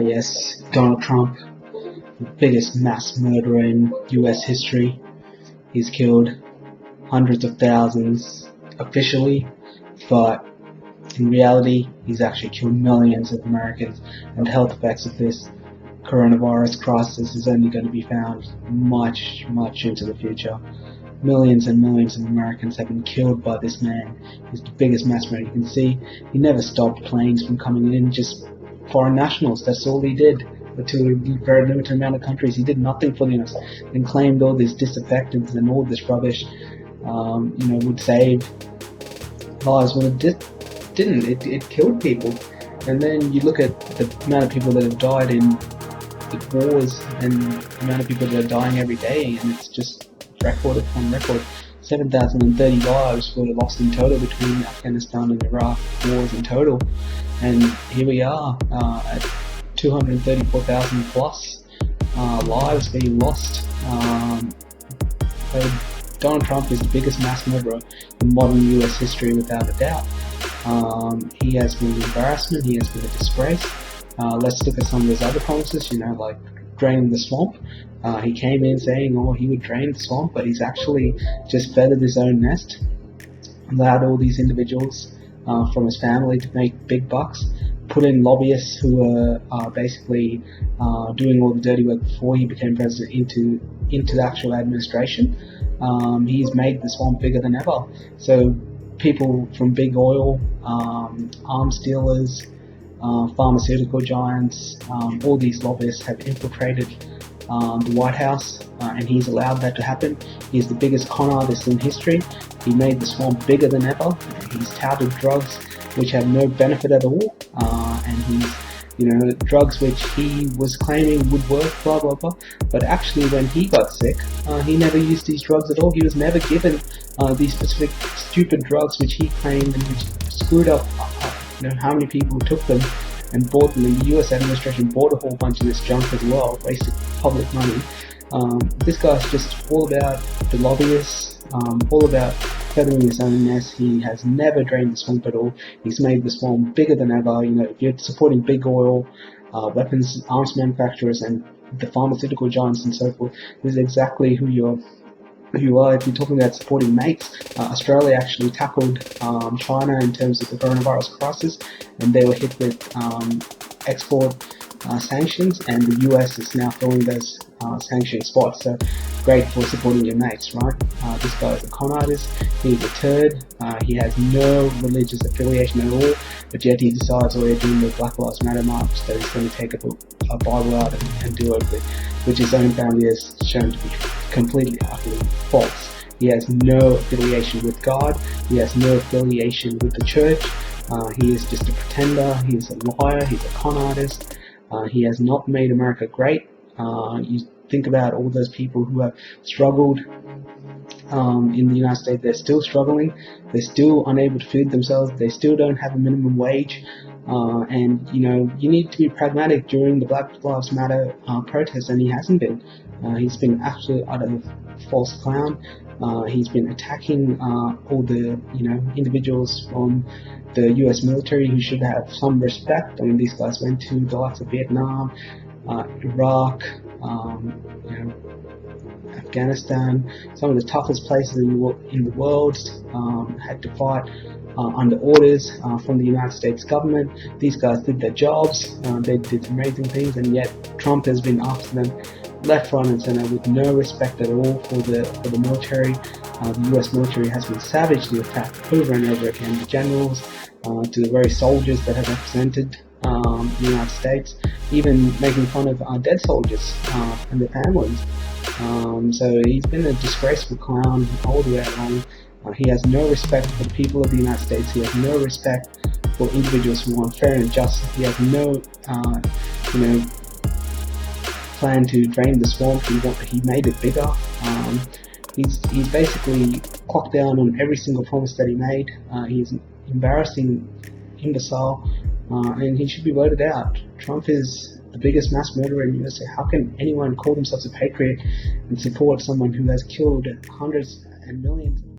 Yes, Donald Trump, the biggest mass murderer in US history. He's killed hundreds of thousands officially, but in reality, he's actually killed millions of Americans, and the health effects of this coronavirus crisis is only going to be found much, much into the future. Millions and millions of Americans have been killed by this man. He's the biggest mass murderer. You can see he never stopped planes from coming in, just foreign nationals. That's all he did. But to a very limited amount of countries, he did nothing for the US and claimed all these disinfectants and all this rubbish, would save lives. Well, it didn't. It killed people. And then you look at the amount of people that have died in the wars and the amount of people that are dying every day, and it's just record upon record. 7,030 lives were lost in total between Afghanistan and Iraq wars in total, and here we are at 234,000 plus lives being lost. So Donald Trump is the biggest mass murderer in modern US history without a doubt. He has been an embarrassment, he has been a disgrace. Let's look at some of his other promises, like draining the swamp. He came in saying, he would drain the swamp, but he's actually just feathered his own nest, allowed all these individuals from his family to make big bucks, put in lobbyists who are basically doing all the dirty work before he became president into the actual administration. He's made the swamp bigger than ever. So people from big oil, arms dealers, pharmaceutical giants, all these lobbyists have infiltrated the White House, and he's allowed that to happen. He's the biggest con artist in history. He made the swamp bigger than ever. He's touted drugs which have no benefit at all, and he's drugs which he was claiming would work, blah blah blah. But actually, when he got sick, he never used these drugs at all. He was never given these specific stupid drugs which he claimed and which screwed up. How many people took them and bought them, and the US administration bought a whole bunch of this junk as well, wasted public money. This guy's just all about the lobbyists, all about feathering his own nest. He has never drained the swamp at all. He's made the swamp bigger than ever. If you're supporting big oil, weapons, arms manufacturers, and the pharmaceutical giants and so forth, this is exactly who you are. If you're talking about supporting mates, Australia actually tackled China in terms of the coronavirus crisis, and they were hit with export sanctions, and the US is now filling those sanction spots. So great for supporting your mates, right? This guy is a con artist. He's a turd. He has no religious affiliation at all, but yet he decides, during the Black Lives Matter march, that he's going to take a Bible out and do it, which his own family has shown to be completely, utterly false. He has no affiliation with God. He has no affiliation with the church. He is just a pretender. He's a liar. He's a con artist. He has not made America great. You think about all those people who have struggled in the United States. They're still struggling. They're still unable to feed themselves. They still don't have a minimum wage. And you need to be pragmatic during the Black Lives Matter protest, and he hasn't been. He's been absolutely utter false clown. He's been attacking all the individuals from the U.S. military who should have some respect. I mean, these guys went to the likes of Vietnam, Iraq, Afghanistan, some of the toughest places in the world, had to fight under orders from the United States government. These guys did their jobs, they did amazing things, and yet Trump has been after them left, right and center with no respect at all for the military. The US military has been savagely attacked over and over again, the generals to the very soldiers that have represented the United States, even making fun of dead soldiers and their families. So he's been a disgraceful clown all the way along. He has no respect for the people of the United States. He has no respect for individuals who want fair and justice. He has no, plan to drain the swamp. He made it bigger. He's basically clocked down on every single promise that he made. He's an embarrassing imbecile, and he should be voted out. Trump is the biggest mass murderer in the USA. How can anyone call themselves a patriot and support someone who has killed hundreds and millions?